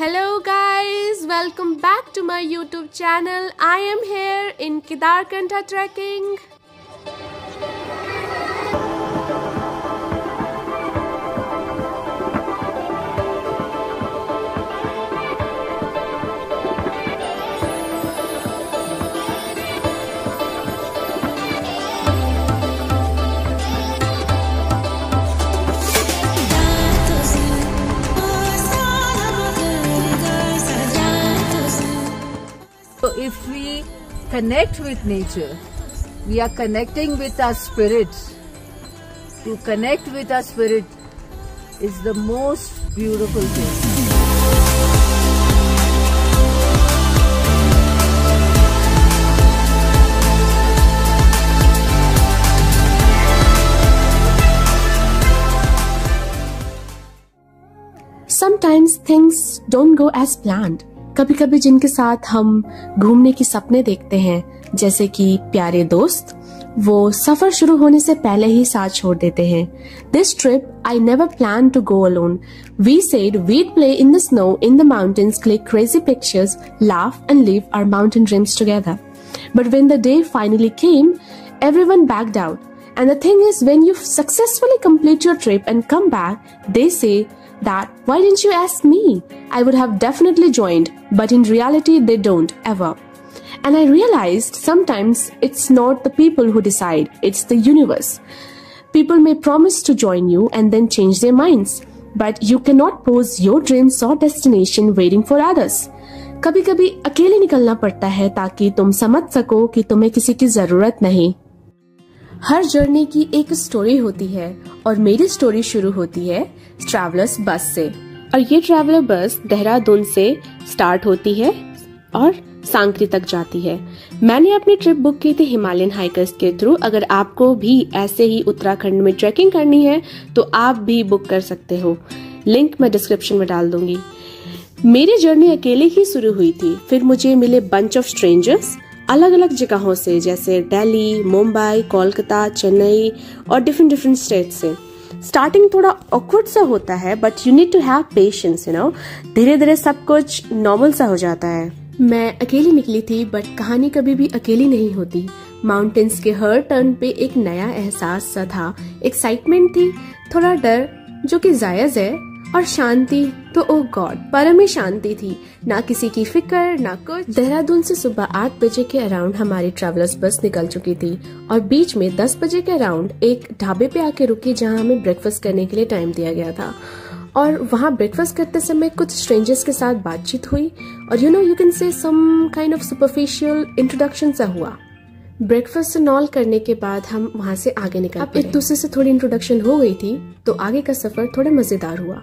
Hello guys, welcome back to my YouTube channel. I am here in Kedarkantha trekking. So if we connect with nature, we are connecting with our spirit. To connect with our spirit is the most beautiful thing. Sometimes things don't go as planned. कभी कभी जिनके साथ हम घूमने की सपने देखते हैं, जैसे कि प्यारे दोस्त, वो सफर शुरू होने से पहले ही साथ छोड़ देते हैं. This trip I never planned to go alone. We said we'd play in the snow in the mountains, click crazy pictures, laugh and live our mountain dreams together. But when the day finally came, everyone backed out. And the thing is, when you successfully complete your trip and come back, they say that, why didn't you ask me? I would have definitely joined, but in reality they don't ever. And I realized sometimes it's not the people who decide, it's the universe. People may promise to join you and then change their minds, but you cannot pose your dreams or destination waiting for others. कभी कभी अकेले निकलना पड़ता है ताकि तुम समझ सको कि तुम्हें किसी की जरूरत नहीं. हर जर्नी की एक स्टोरी होती है और मेरी स्टोरी शुरू होती है ट्रैवलर्स बस से. और ये ट्रैवलर बस देहरादून से स्टार्ट होती है और सांकरी तक जाती है. मैंने अपनी ट्रिप बुक की थी हिमालयन हाइकर्स के थ्रू. अगर आपको भी ऐसे ही उत्तराखंड में ट्रैकिंग करनी है तो आप भी बुक कर सकते हो. लिंक मैं डिस्क्रिप्शन में डाल दूंगी. मेरी जर्नी अकेले ही शुरू हुई थी. फिर मुझे मिले बंच ऑफ स्ट्रेंजर्स अलग अलग जगहों से, जैसे दिल्ली, मुंबई, कोलकाता, चेन्नई और डिफरेंट स्टेट से. स्टार्टिंग थोड़ा ऑकवर्ड सा होता है, but you need to have patience, you know. धीरे धीरे सब कुछ नॉर्मल सा हो जाता है. मैं अकेली निकली थी, बट कहानी कभी भी अकेली नहीं होती. माउंटेन्स के हर टर्न पे एक नया एहसास सा था. एक्साइटमेंट थी, थोड़ा डर जो कि जायज है, और शांति तो ओह गॉड परम ही शांति थी. ना किसी की फिक्र ना कुछ. देहरादून से सुबह 8 बजे के अराउंड हमारी ट्रैवलर्स बस निकल चुकी थी और बीच में 10 बजे के अराउंड एक ढाबे पे आके रुकी जहां हमें ब्रेकफास्ट करने के लिए टाइम दिया गया था. और वहां ब्रेकफास्ट करते समय कुछ स्ट्रेंजर्स के साथ बातचीत हुई और you can say some kind of superficial introduction सा हुआ. ब्रेकफास्ट नॉल करने के बाद हम वहां से आगे निकल. अब एक दूसरे से थोड़ी इंट्रोडक्शन हो गई थी तो आगे का सफर थोड़ा मजेदार हुआ.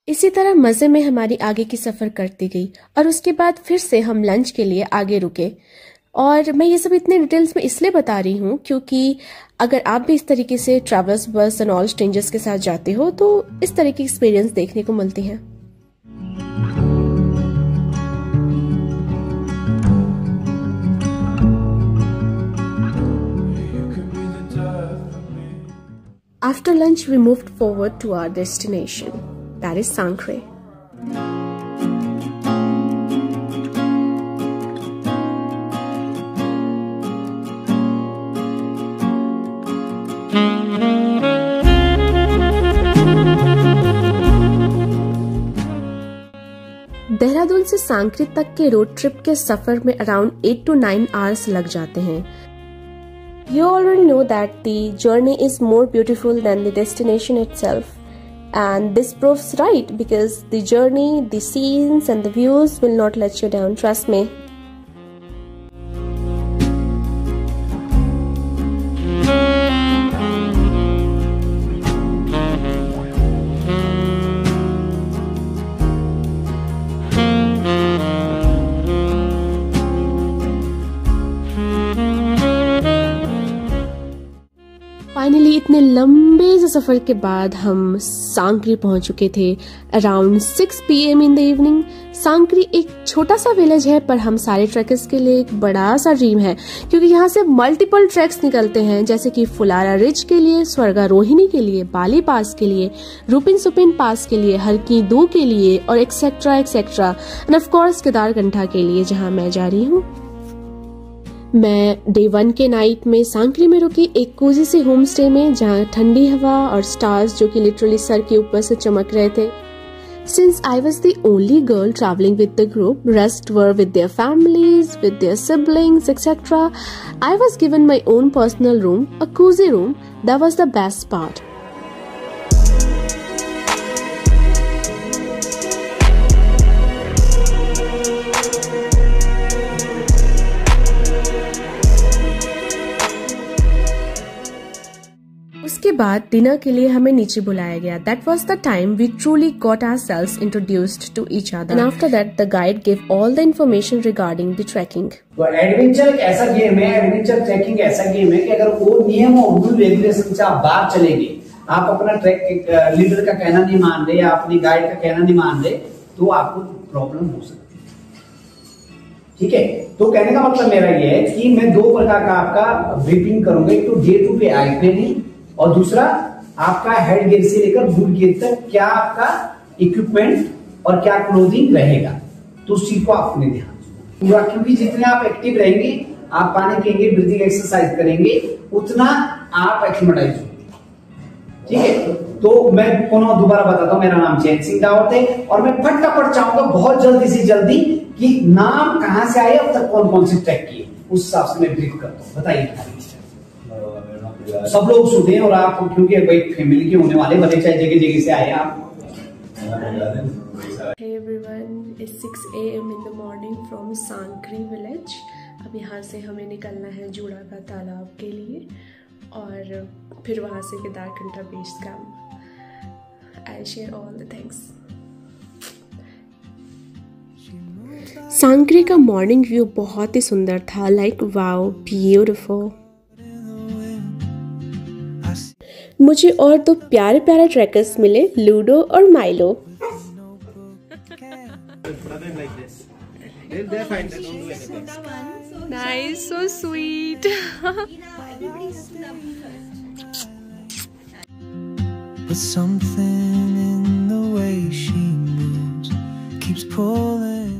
इसी तरह मजे में हमारी आगे की सफर करती गई और उसके बाद फिर से हम लंच के लिए आगे रुके. और मैं ये सब इतने डिटेल्स में इसलिए बता रही हूँ क्योंकि अगर आप भी इस तरीके से ट्रैवलर्स बस एंड ऑल स्ट्रेंजर्स के साथ जाते हो तो इस तरह की एक्सपीरियंस देखने को मिलती है. After lunch, we moved forward to our destination, that is Sankhre. Dehradun से सांकरी तक के रोड ट्रिप के सफर में अराउंड 8 to 9 आवर्स लग जाते हैं. You already know that the journey is more beautiful than the destination itself. And this proves right because the journey, the scenes and the views will not let you down, trust me. Finally इतने लंबे से सफर के बाद हम सांक्री पहुंच चुके थे around 6 PM in the evening. Sankri एक छोटा सा विलेज है, पर हम सारे ट्रैकर्स के लिए एक बड़ा सा ड्रीम है, क्योंकि यहाँ से मल्टीपल ट्रैक्स निकलते हैं, जैसे कि फुलारा रिज के लिए, स्वर्गारोहिणी के लिए, बाली पास के लिए, रूपिन सुपिन पास के लिए, हरकी दो के लिए और etcetera etcetera, end of course Kedarkantha के लिए, जहाँ मैं जा रही हूँ। मैं डे 1 के नाइट में सांक्री में रुकी एक कोजी से होम स्टे में, जहाँ ठंडी हवा और स्टार्स जो कि लिटरली सर के ऊपर से चमक रहे थे। Since I was the only girl traveling with the group, rest were with their families, with their siblings, etc. I was given my own personal room, a cozy room. That was the best part. उसके बाद dinner के लिए हमें नीचे बुलाया गया। That was the time we truly got ourselves introduced to each other. And after that, the guide gave all the information regarding the trekking. तो adventure एक ऐसा गेम है, एडवेंचर ट्रैकिंग ऐसा गेम है कि अगर वो नियम और रूल रेगुलेशन से आप बाहर चलेंगे, आप अपना ट्रैक लीडर का कहना नहीं मान रहे या अपनी गाइड का कहना नहीं मान रहे, तो आपको प्रॉब्लम हो सकती है। ठीक है, तो कहने का मतलब मेरा ये है कि मैं 2 प्रकार का आपका ब्रीफिंग करूंगा। एक तो डे 2 पे आई ट्रेनिंग, और दूसरा आपका हेड गियर से लेकर फुट गियर तक क्या आपका इक्विपमेंट और क्या क्लोथिंग रहेगा, तो उस चीज को आपने ध्यान पूरा, क्योंकि जितने आप एक्टिव रहेंगे, आप पानी पिएंगे, ब्रीथिंग एक्सरसाइज करेंगे, उतना आप एक्लिमेटाइज होंगे। ठीक है, तो मैं पुनः दोबारा बताता हूं, मेरा नाम चैन सिंह दावत है और मैं फटाफट चाहूंगा बहुत जल्दी से जल्दी कि नाम कहां से आए, अब तक कौन कौन से ट्रैक किए, उस हिसाब से मैं ब्रीफ करता हूं। बताइए सब लोग सुने, और आप क्योंकि एक फैमिली के होने वाले, भले चाहे जगह जगह से आए आप। Hey everyone, it's 6 AM in the morning from Sankri village. अब यहाँ से हमें निकलना है जूड़ा का तालाब के लिए और फिर वहाँ से Kedarkantha base camp. I'll share all the things. सांक्री का मॉर्निंग व्यू बहुत ही सुंदर था, लाइक वाओ ब्यूटीफुल। मुझे और 2 प्यारे प्यारे ट्रैकर्स मिले, लूडो और Milo. Nice, so sweet. But something in the way she moves keeps pulling.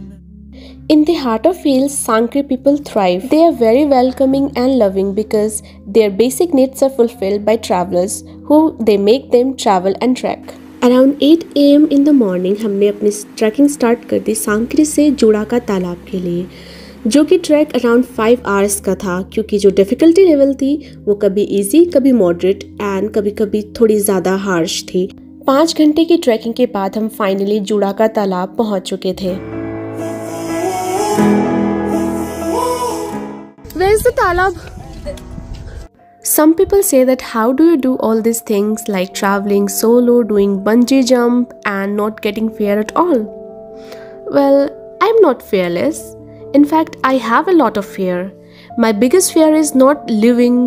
In the heart of hills, Sankhri people thrive. They are very welcoming and loving because their basic needs are fulfilled by travelers who they make them travel and trek. Around 8 AM in the morning, हमने अपनी trekking start कर दी सांक्री से जूड़ा का तालाब के लिए, जो कि ट्रैक अराउंड 5 आवर्स का था, क्योंकि जो डिफ़िकल्टी लेवल थी वो कभी इजी, कभी मॉडरेट एंड कभी कभी थोड़ी ज़्यादा हार्श थी। 5 घंटे की ट्रैकिंग के बाद हम फाइनली जूड़ा का तालाब पहुँच चुके थे। Where is the talab? Some people say that how do you do all these things like traveling solo, doing bungee jump and not getting fear at all? Well, I'm not fearless. In fact, I have a lot of fear. My biggest fear is not living,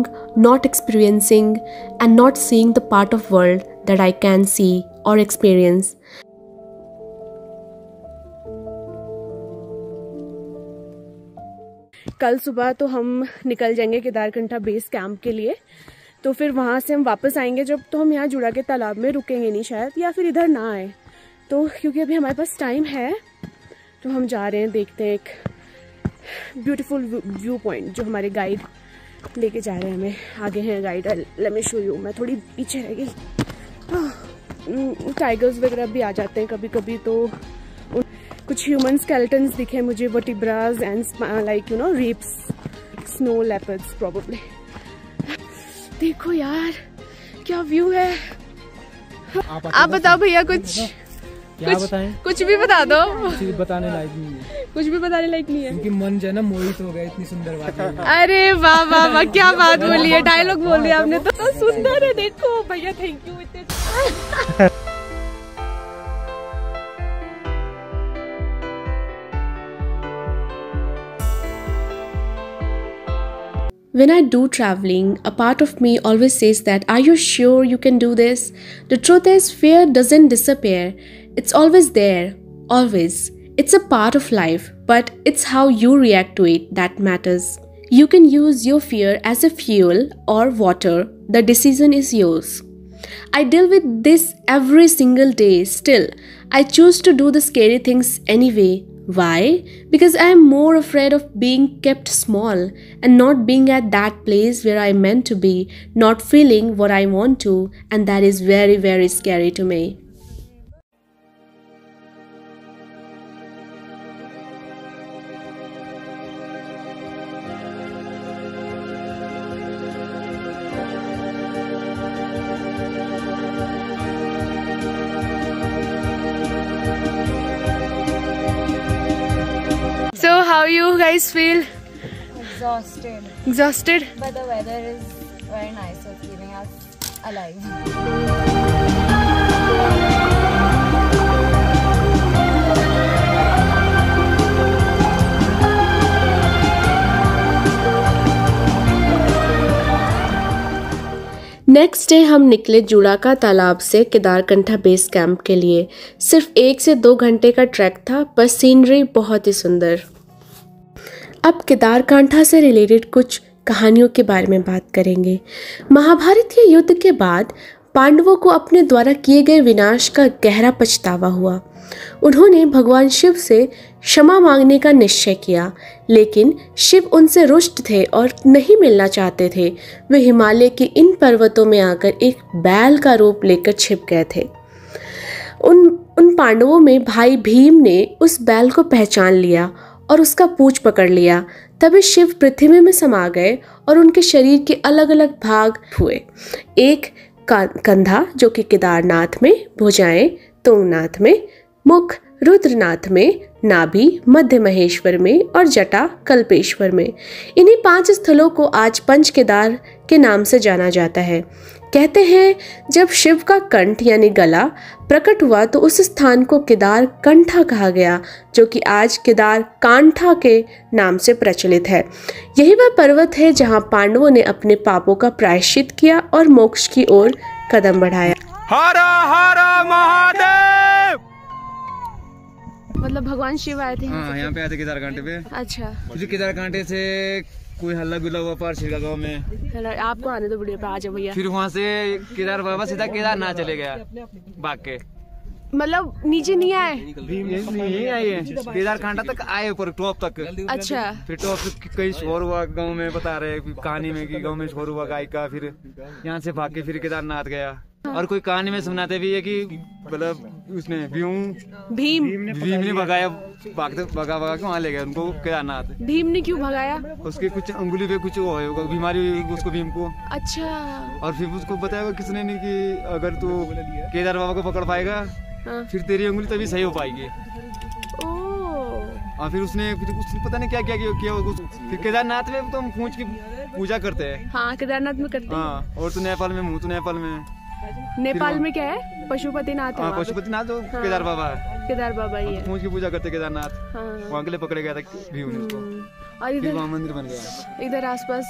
not experiencing and not seeing the part of world that I can see or experience. कल सुबह तो हम निकल जाएंगे Kedarkantha base camp के लिए, तो फिर वहाँ से हम वापस आएंगे जब, तो हम यहाँ जूड़ा के तालाब में रुकेंगे नहीं शायद, या फिर इधर ना आए, तो क्योंकि अभी हमारे पास टाइम है तो हम जा रहे हैं, देखते हैं एक ब्यूटीफुल व्यू पॉइंट जो हमारे गाइड लेके जा रहे हैं हमें। आगे हैं guide, let me show you. मैं थोड़ी पीछे रह गई। टाइगर्स वगैरह भी आ जाते हैं कभी कभी, तो कुछ ह्यूमन स्केलेटन्स दिखे मुझे, vertebras and like you know reefs, snow leopards probably. देखो यार क्या व्यू है। आप बताओ भैया, कुछ क्या बताएं? कुछ भी बता दो। कुछ बताने लायक नहीं है, कुछ भी बताने लायक नहीं है, क्योंकि मन जो है ना मोहित हो गया, इतनी सुंदर बात है। अरे वाह वाह वाह, क्या बात बोली है, डायलॉग बोल दिया आपने तो सुंदर है। देखो भैया, थैंक यू इतने। When I do traveling, a part of me always says that, are you sure you can do this? The truth is, fear doesn't disappear. It's always there. Always. It's a part of life, but it's how you react to it that matters. You can use your fear as a fuel or water. The decision is yours. I deal with this every single day. Still, I choose to do the scary things anyway. Why? Because I am more afraid of being kept small and not being at that place where I meant to be, not feeling what I want to, and that is very, very scary to me. So how you guys feel? Exhausted. Exhausted? But the weather is very nice, so it's keeping us alive. Next day हम निकले जुड़ाका तालाब से Kedarkantha base camp के लिए। सिर्फ 1 से 2 घंटे का ट्रैक था, पर सीनरी बहुत ही सुंदर। अब केदारकंठा से रिलेटेड कुछ कहानियों के बारे में बात करेंगे। महाभारत के युद्ध के बाद पांडवों को अपने द्वारा किए गए विनाश का गहरा पछतावा हुआ। उन्होंने भगवान शिव से क्षमा मांगने का निश्चय किया, लेकिन शिव उनसे रुष्ट थे और नहीं मिलना चाहते थे। वे हिमालय के इन पर्वतों में आकर एक बैल का रूप लेकर छिप गए थे। उन पांडवों में भाई भीम ने उस बैल को पहचान लिया और उसका पूंछ पकड़ लिया। तभी शिव पृथ्वी में समा गए और उनके शरीर के अलग अलग भाग हुए। एक कंधा जो कि केदारनाथ में, भुजाएं तुंगनाथ में, मुख रुद्रनाथ में, नाभि मध्य महेश्वर में और जटा कल्पेश्वर में। इन्हीं 5 स्थलों को आज पंच केदार के नाम से जाना जाता है। कहते हैं जब शिव का कंठ यानी गला प्रकट हुआ तो उस स्थान को केदार कंठा कहा गया, जो कि आज केदार कांठा के नाम से प्रचलित है। यही वह पर्वत है जहां पांडवों ने अपने पापों का प्रायश्चित किया और मोक्ष की ओर कदम बढ़ाया। हर हर महादेव। मतलब भगवान शिव आए थे? हाँ, यहाँ पे आए थे केदारकांठे पे। अच्छा। केदारकांठे से कोई हल्ला गुल्ला हुआ पार शिरका गाँव में। आपको आने दो वीडियो पे, आ जाओ भैया। फिर वहाँ से केदार बाबा सीधा केदारनाथ चले गया भाग के। मतलब नीचे नहीं आए? नहीं आए, केदारकांठा तक आए, ऊपर टॉप तक। अच्छा। फिर टॉप से कहीं शोर हुआ गाँव में, बता रहे कहानी में कि गाँव में शोर हुआ गाय का। फिर यहाँ से भाग के फिर केदारनाथ गया। और कोई कहानी में सुनाते भी है कि मतलब उसने भीम ने भगाया, भगा के वहाँ ले गया उनको केदारनाथ। भीम ने क्यों भगाया? उसके कुछ अंगुली पे कुछ बीमारी हुई उसको, भीम को। अच्छा। और फिर उसको बताया किसने नहीं कि अगर तू केदार बाबा को पकड़ पाएगा, हाँ, फिर तेरी अंगुली तभी सही हो पाएगी। और फिर उसने पता नहीं क्या किया। फिर केदारनाथ में तो हम पूंछ की पूजा करते हैं। हाँ, केदारनाथ में करते हैं। हाँ, और तू नेपाल में, नेपाल में क्या है? पशुपतिनाथ। हाँ, पशुपतिनाथ तो हाँ, केदार बाबा है। केदार बाबा ही है। पूंछ की पूजा करते केदारनाथ। हाँ। वहाँ के लिए पकड़े गया था भीम ने उसको। और इधर वहाँ मंदिर बन गया इधर आसपास।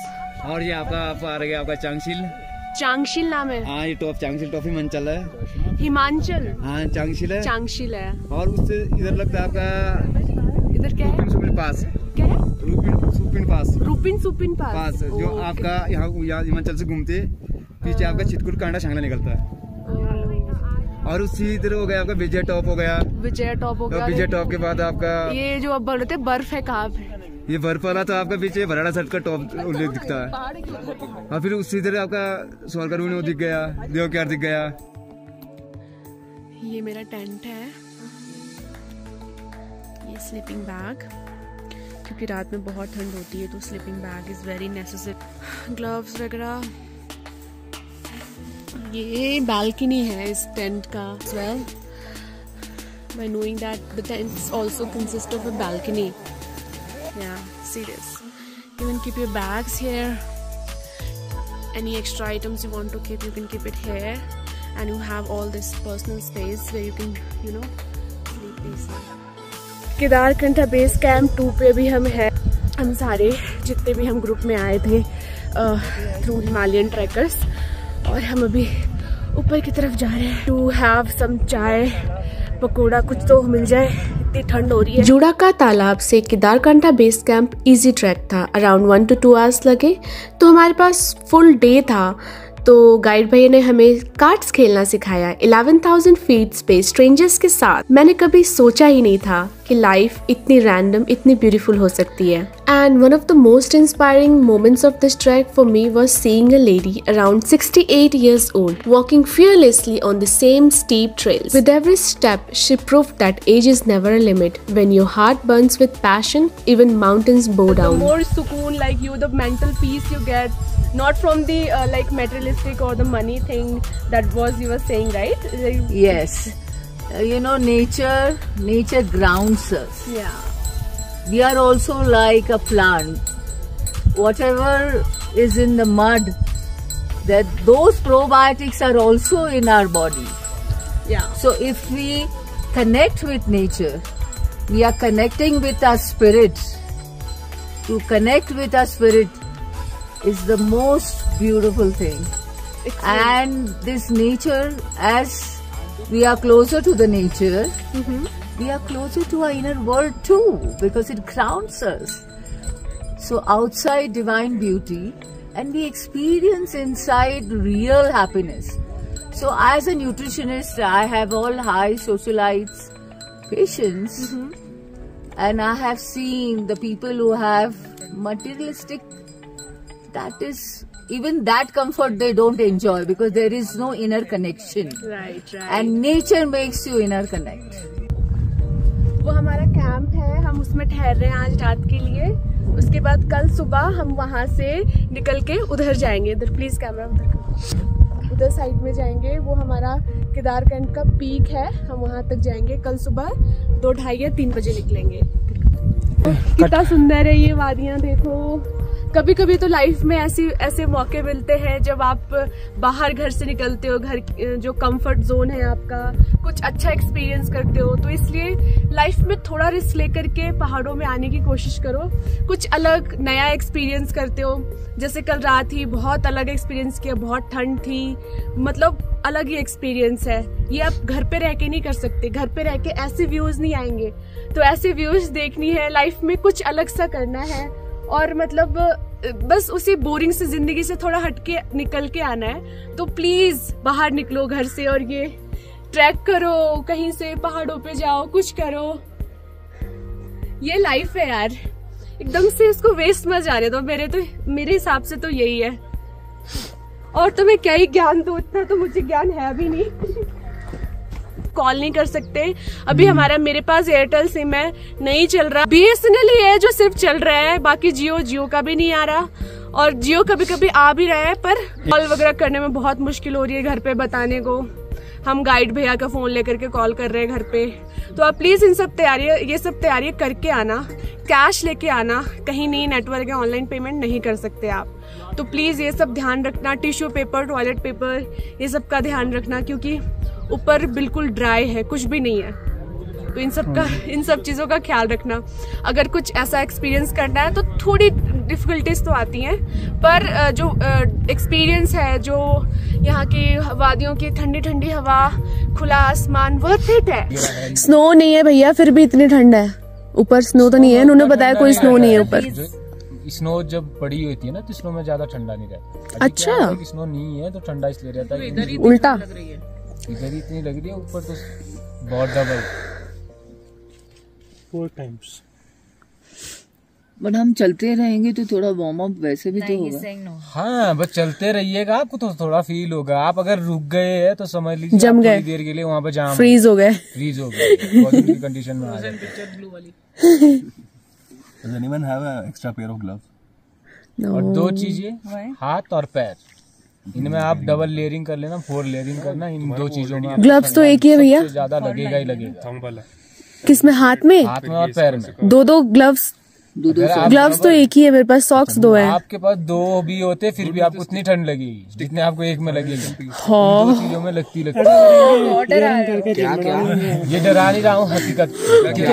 और ये आपका आ गया आपका चांगशिल नाम है। हाँ, ये चांगशिल टॉप हिमांचल है। हिमांचल। हाँ, चांगशिल है। और उससे इधर लगता है आपका, इधर क्या है? सुपिन पास। क्या है? रूपिन सुपिन पास जो आपका यहाँ हिमाचल से घूमते पीछे आपका चित्रकूट कांडा शांगला निकलता है। और उसी इधर हो गया आपका विजय टॉप हो गया। विजय टॉप के बाद आपका ये जो अब बोल रहे थे बर्फ है कहाँ पे? ये बर्फ वाला तो आपका पीछे भराड़ा सट का टॉप उल्लेख दिखता है। और फिर उसी इधर आपका स्वर्गरुण दिख गया, देवक्यार दिख गया। ये मेरा टेंट है, ये स्लीपिंग बैग, क्योंकि रात में बहुत ठंड होती है तो sleeping bag is very necessary. Gloves वगैरह। ये बालकनी है इस टेंट का as well, by knowing that the tents also consist of a balcony. Yeah, see this. You can keep your bags here. Any extra items you want to keep, you can keep it here, and you have all this personal space where you can, sleep easily. Kedarkantha base camp 2 पे भी हम हैं। हम सारे जितने भी हम group में आए थे थ्रू हिमालयन ट्रैकर्स और हम अभी ऊपर की तरफ जा रहे हैं टू हैव सम चाय पकौड़ा, कुछ तो मिल जाए, इतनी ठंड हो रही है। जुड़ा का तालाब से Kedarkantha base camp easy track था, अराउंड 1 to 2 hours लगे। तो हमारे पास फुल डे था, तो गाइड भैया ने हमें कार्ड्स खेलना सिखाया 11,000 फीट स्पेस स्ट्रेंजर्स के साथ। मैंने कभी सोचा ही नहीं था कि लाइफ इतनी रैंडम, इतनी ब्यूटीफुल हो सकती है। And one of the most inspiring moments of this track for me was seeing a lady around 68 years old walking fearlessly on the same steep trails. With every step, she proved that age is never a limit. When your heart burns with passion, even mountains bow down. The more sukoon, like you, the mental peace you get, not from the like materialistic or the money thing that was you were saying, right? Yes. You know, nature grounds us. Yeah. We are also like a plant. Whatever is in the mud, that those probiotics are also in our body. Yeah. So if we connect with nature, we are connecting with our spirit. To connect with our spirit is the most beautiful thing. And this nature, as we are closer to the nature, we are closer to our inner world too, because it grounds us. So outside divine beauty, and we experience inside real happiness. So as a nutritionist, I have all high socialites patients, and I have seen the people who have materialistic, that is, even that comfort they don't enjoy because there is no inner connection. Right. And nature makes you inner connect. वो हमारा camp है, हम उसमें ठहर रहे हैं आज रात के लिए। उसके बाद कल सुबह हम वहाँ से निकल के उधर जाएंगे। इधर प्लीज कैमरा उधर साइड में जाएंगे। वो हमारा केदारकंठ का पीक है, हम वहाँ तक जाएंगे। कल सुबह 2, 2:30 या 3 बजे निकलेंगे। कितना सुंदर है ये वादियाँ, देखो। कभी कभी तो लाइफ में ऐसे मौके मिलते हैं जब आप बाहर घर से निकलते हो, घर जो कंफर्ट जोन है आपका, कुछ अच्छा एक्सपीरियंस करते हो। तो इसलिए लाइफ में थोड़ा रिस्क लेकर के पहाड़ों में आने की कोशिश करो, कुछ अलग नया एक्सपीरियंस करते हो। जैसे कल रात ही बहुत अलग एक्सपीरियंस किया, बहुत ठंड थी, मतलब अलग ही एक्सपीरियंस है। ये आप घर पे रह के नहीं कर सकते, घर पे रह के ऐसे व्यूज नहीं आएंगे। तो ऐसे व्यूज देखनी है, लाइफ में कुछ अलग सा करना है और मतलब बस उसी बोरिंग से जिंदगी से थोड़ा हटके निकल के आना है। तो प्लीज बाहर निकलो घर से और ये ट्रैक करो, कहीं से पहाड़ों पे जाओ, कुछ करो। ये लाइफ है यार, एकदम से इसको वेस्ट मत जाने दो। मेरे हिसाब से तो यही है। और तो मैं क्या ही ज्ञान दूं, इतना तो मुझे ज्ञान है भी नहीं। कॉल नहीं कर सकते अभी, हमारा मेरे पास एयरटेल सिम है, नहीं चल रहा। BSNL ही है जो सिर्फ चल रहा है, बाकी जियो का भी नहीं आ रहा। और जियो कभी कभी आ भी रहा है, पर कॉल वगैरह करने में बहुत मुश्किल हो रही है घर पे बताने को। हम गाइड भैया का फोन लेकर के कॉल कर रहे हैं घर पे। तो आप प्लीज ये सब तैयारी करके आना, कैश लेके आना। कहीं नहीं नेटवर्क है, ऑनलाइन पेमेंट नहीं कर सकते आप। तो प्लीज ये सब ध्यान रखना, टिश्यू पेपर, टॉयलेट पेपर, ये सब का ध्यान रखना, क्योंकि ऊपर बिल्कुल ड्राई है, कुछ भी नहीं है। तो इन सब चीजों का ख्याल रखना। अगर कुछ ऐसा एक्सपीरियंस करना है तो थोड़ी डिफिकल्टीज तो आती हैं, पर जो एक्सपीरियंस है, जो यहाँ की वादियों की ठंडी ठंडी हवा, खुला आसमान, वर्थ इट है। स्नो नहीं है भैया, फिर भी इतनी ठंड है। ऊपर स्नो तो नहीं है, उन्होंने बताया कोई स्नो नहीं है ऊपर। स्नो जब बड़ी होती है ना तो स्नो में ज्यादा ठंडा नहीं रहता। अच्छा, स्नो नहीं है तो ठंडा इसलिए रहता है। उल्टा इधर ही इतनी लग रही है, ऊपर तो बहुत डबल 4 times। बट हम चलते रहेंगे तो थोड़ा वार्म अप वैसे भी तो होगा। हाँ, बस चलते रहिएगा, आपको तो थोड़ा फील होगा। आप अगर रुक गए हैं तो समझ लीजिए जम गए, देर के लिए वहाँ पे जाम, फ्रीज हो गए कंडीशन में आ गए। Does anyone have an extra pair of gloves? No. और 2 चीजें, हाथ और पैर, इनमें आप डबल लेयरिंग कर लेना, 4 लेयरिंग करना। इन 2 चीजों में ग्लव्स तो एक ही है भैया, ज्यादा लगेगा ही लगेगा। किसमें? हाथ में और पैर में 2-2 ग्लव्स ग्लव्स तो एक ही है मेरे पास, सॉक्स 2 है। आपके पास 2 भी होते फिर भी आपको उतनी ठंड लगेगी जितने आपको एक में लगेगी। हाँ। 2 चीजों में लगती क्या ये डरा नहीं रहा हूँ, हकीकत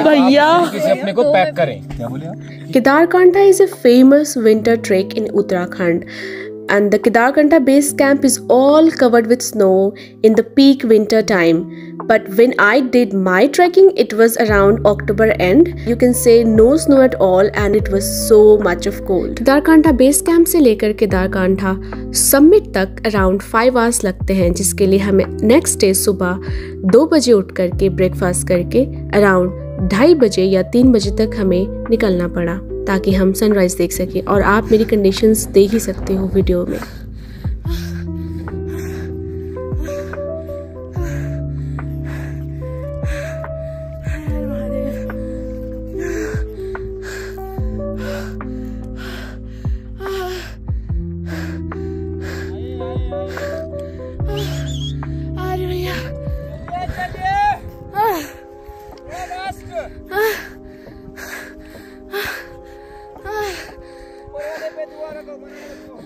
भैया किसी अपने को पैक करें। क्या बोले आप? Kedarkantha is a famous winter trek in Uttarakhand, and the Kedarkantha base camp is all covered with snow in the peak winter time. But when I did my trekking, it was around October end. You can say no snow at all, and it was so much of cold. Kedarkantha base camp से लेकर Kedarkantha summit तक around 5 hours लगते हैं, जिसके लिए हमें next day सुबह 2 बजे उठ करके ब्रेकफास्ट करके अराउंड 2:30 बजे या 3 बजे तक हमें निकलना पड़ा ताकि हम सनराइज देख सकें। और आप मेरी कंडीशंस देख ही सकते हो वीडियो में।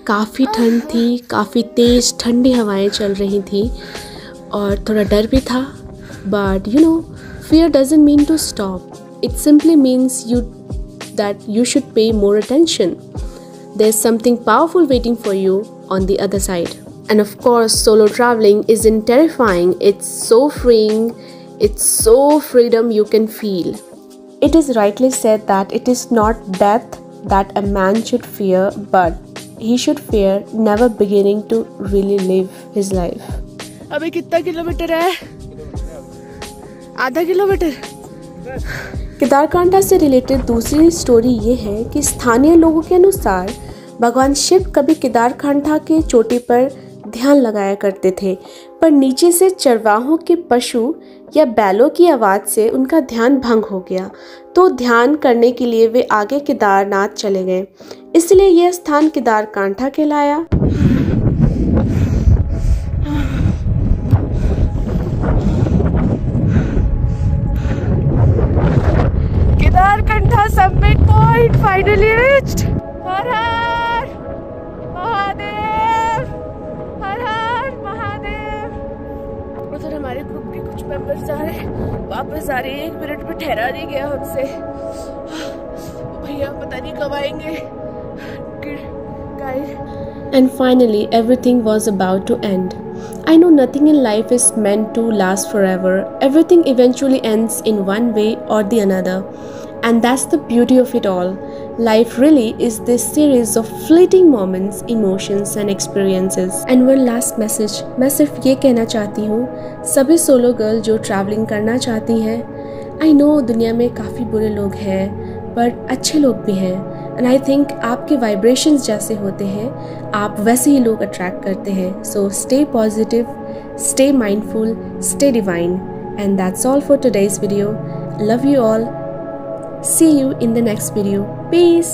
काफ़ी ठंड थी, काफ़ी तेज़ ठंडी हवाएं चल रही थी और थोड़ा डर भी था। But you know, fear doesn't mean to stop. It simply means that you should pay more attention. There's something powerful waiting for you on the other side. And of course, solo traveling isn't terrifying. It's so freeing. It's so freedom you can feel. It is rightly said that it is not death that a man should fear, but he should fear never beginning to really live his life. अभी कितना kilometre है? आधा kilometre. Kedarkantha से related दूसरी story ये है कि स्थानीय लोगों के अनुसार भगवान शिव कभी केदारकांठा के चोटी पर ध्यान लगाया करते थे, पर नीचे से चरवाहों के पशु या बैलों की आवाज़ से उनका ध्यान भंग हो गया, तो ध्यान करने के लिए वे आगे केदारनाथ चले गए। इसलिए यह स्थान केदारकांठा कहलाया। Kedarkantha summit point finally reached. हर हर महादेव, हर हर महादेव। उधर हमारे ग्रुप के कुछ मेंबर्स आ रहे, वापस आ रहे, 1 मिनट में ठहरा नहीं गया हमसे। भैया पता नहीं कब आएंगे। And finally, everything was about to end. I know nothing in life is meant to last forever. Everything eventually ends in one way or the another. And that's the beauty of it all. Life really is this series of fleeting moments, emotions and experiences. And one last message. मैं सिर्फ ये कहना चाहती हूँ सभी solo girl जो travelling करना चाहती हैं। I know दुनिया में काफ़ी बुरे लोग हैं, पर अच्छे लोग भी हैं। एंड आई थिंक आपके वाइब्रेशंस जैसे होते हैं, आप वैसे ही लोग अट्रैक्ट करते हैं। So stay positive, stay mindful, stay divine. And that's all for today's video. Love you all. See you in the next video. Peace.